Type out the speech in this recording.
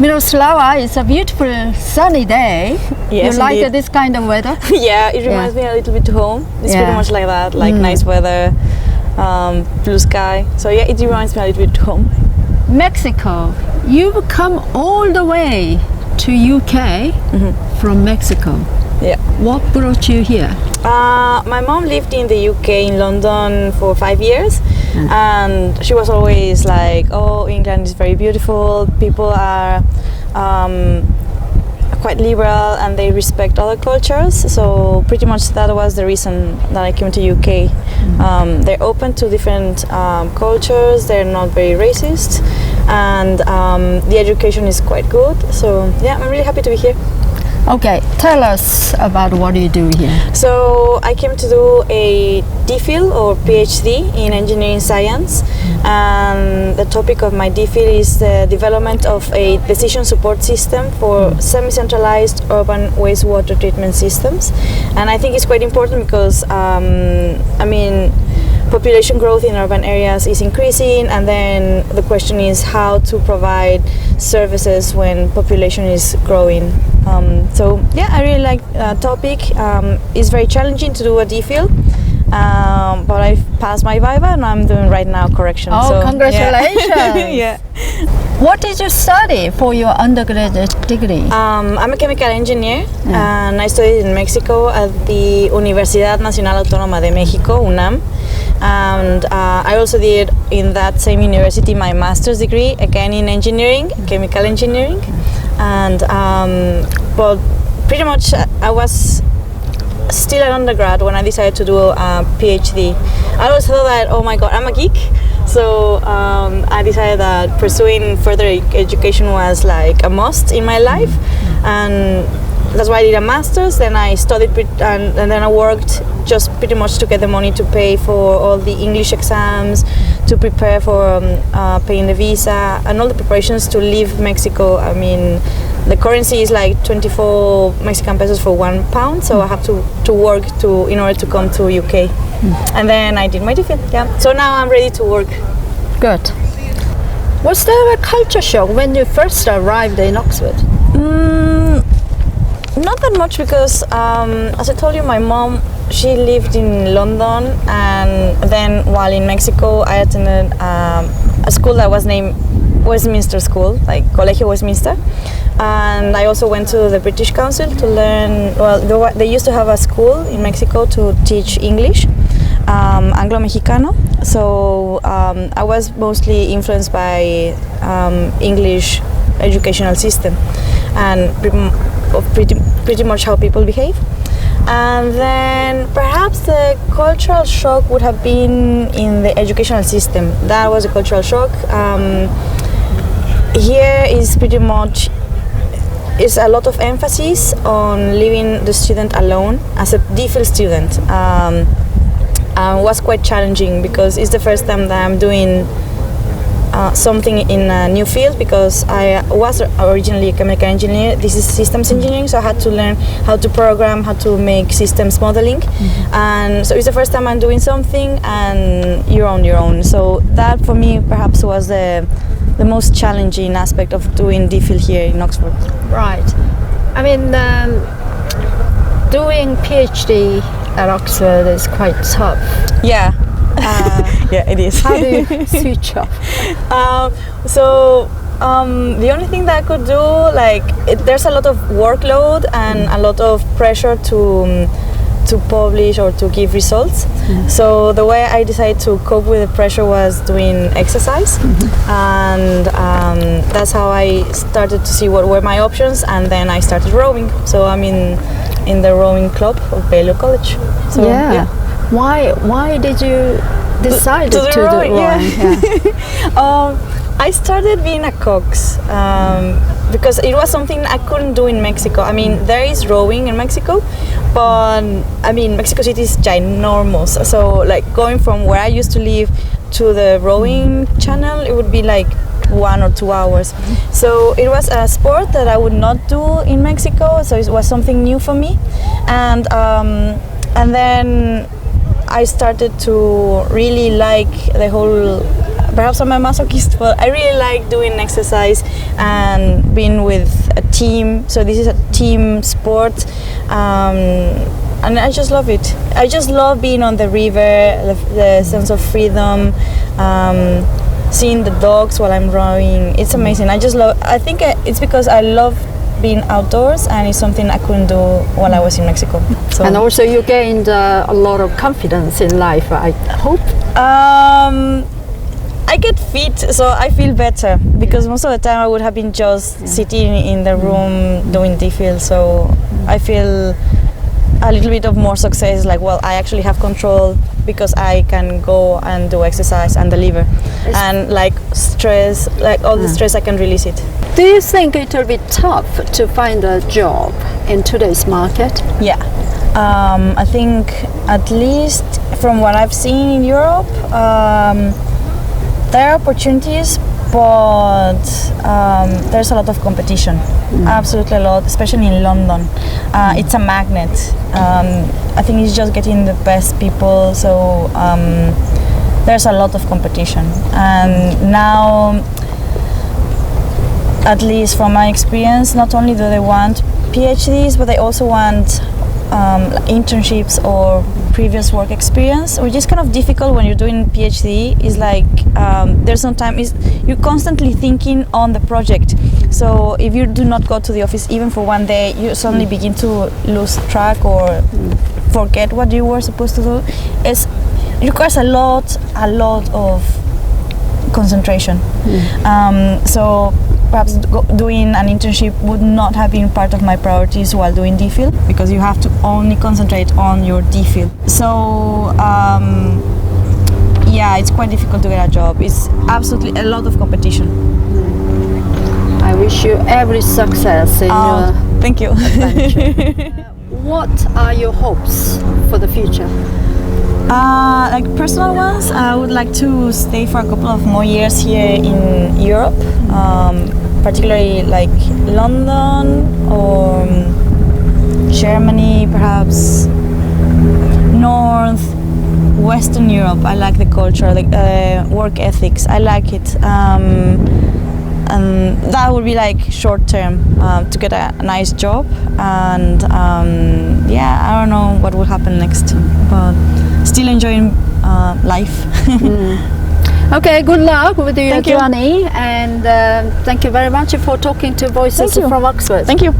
Miroslawa, it's a beautiful sunny day. Yes, you like indeed. this kind of weather? Yeah, it reminds me a little bit home. It's Yeah. pretty much like that, like nice weather, blue sky. So yeah, it reminds me a little bit home. Mexico. You've come all the way to UK from Mexico. Yeah. What brought you here? My mom lived in the UK, in London, for 5 years, and she was always like, "Oh, England is very beautiful. People are quite liberal and they respect other cultures." So pretty much that was the reason that I came to UK. They're open to different cultures. They're not very racist, and the education is quite good. So yeah, I'm really happy to be here. Okay, tell us about what you do here. So I came to do a DPhil or PhD in engineering science, and the topic of my DPhil is the development of a decision support system for semi-centralized urban wastewater treatment systems. And I think it's quite important because population growth in urban areas is increasing, and then the question is how to provide services when population is growing. So yeah, I really like the topic. It's very challenging to do a DPhil, but I've passed my Viva and I'm doing right now correction. Oh, so, congratulations! Yeah. What did you study for your undergraduate degree? I'm a chemical engineer, and I studied in Mexico at the Universidad Nacional Autónoma de Mexico, UNAM. And I also did in that same university my master's degree, again in engineering, chemical engineering. And but pretty much I was still an undergrad when I decided to do a PhD. I always thought that, oh my god, I'm a geek. So I decided that pursuing further education was like a must in my life, and that's why I did a master's. Then I studied and then I worked just pretty much to get the money to pay for all the English exams, to prepare for paying the visa and all the preparations to leave Mexico. I mean, the currency is like 24 Mexican pesos for £1, so I have to work in order to come to UK. And then I did my DPhil. Yeah. So now I'm ready to work. Good. Was there a culture shock when you first arrived in Oxford? Not that much, because as I told you, my mom, she lived in London, and then while in Mexico I attended a school that was named Westminster School, like Colegio Westminster, and I also went to the British Council to learn. Well, they used to have a school in Mexico to teach English, Anglo-Mexicano. So I was mostly influenced by English educational system and pretty much how people behave. And then perhaps the cultural shock would have been in the educational system. That was a cultural shock. Here is pretty much a lot of emphasis on leaving the student alone as a DPhil student. Was quite challenging because it's the first time that I'm doing something in a new field, because I was originally a chemical engineer. This is systems engineering, so I had to learn how to program, how to make systems modeling, and so it's the first time I'm doing something and you're on your own. So that for me perhaps was the most challenging aspect of doing DPhil here in Oxford. Right. I mean, doing PhD at Oxford is quite tough. Yeah. Yeah, it is. How do you switch off? The only thing that I could do, there's a lot of workload and a lot of pressure to publish or to give results. So the way I decided to cope with the pressure was doing exercise, and that's how I started to see what were my options, and then I started rowing. So I'm in the rowing club of Baylor College. So, yeah. Why did you decide to do rowing? Yeah. I started being a cox because it was something I couldn't do in Mexico. I mean, there is rowing in Mexico, but I mean, Mexico City is ginormous. So like going from where I used to live to the rowing channel, it would be like 1 or 2 hours. So it was a sport that I would not do in Mexico. So it was something new for me, and then I started to really like the whole perhaps I'm a masochist, but I really like doing exercise and being with a team. So this is a team sport, and I just love it. I just love being on the river, the sense of freedom, seeing the dogs while I'm rowing. It's amazing. I think it's because I love being outdoors, and it's something I couldn't do while I was in Mexico. So. And also you gained a lot of confidence in life, I hope. I get fit, so I feel better, because most of the time I would have been just sitting in the room doing DPhil, so I feel a little bit of more success, like, well, I actually have control because I can go and do exercise and deliver, and like stress, like all the stress, I can release it. Do you think it will be tough to find a job in today's market? Yeah, I think at least from what I've seen in Europe, there are opportunities, but there's a lot of competition. Absolutely a lot, especially in London. It's a magnet. I think it's just getting the best people, so there's a lot of competition. And now, at least from my experience, not only do they want PhDs, but they also want internships or previous work experience, which is kind of difficult when you're doing PhD. Is like there's no time. You're constantly thinking on the project. So if you do not go to the office even for one day, you suddenly begin to lose track or forget what you were supposed to do. It requires a lot of concentration. So perhaps doing an internship would not have been part of my priorities while doing DPhil, because you have to only concentrate on your DPhil. So yeah, it's quite difficult to get a job. It's absolutely a lot of competition. I wish you every success in your thank you. adventure. What are your hopes for the future? Like personal ones, I would like to stay for a couple of more years here in Europe, particularly like London or Germany, perhaps Western Europe. I like the culture, like work ethics. I like it, and that would be like short term to get a nice job. And yeah, I don't know what will happen next, but still enjoying life. Okay, good luck with your Thank you. journey, and thank you very much for talking to Voices Thank you. from Oxford. Thank you.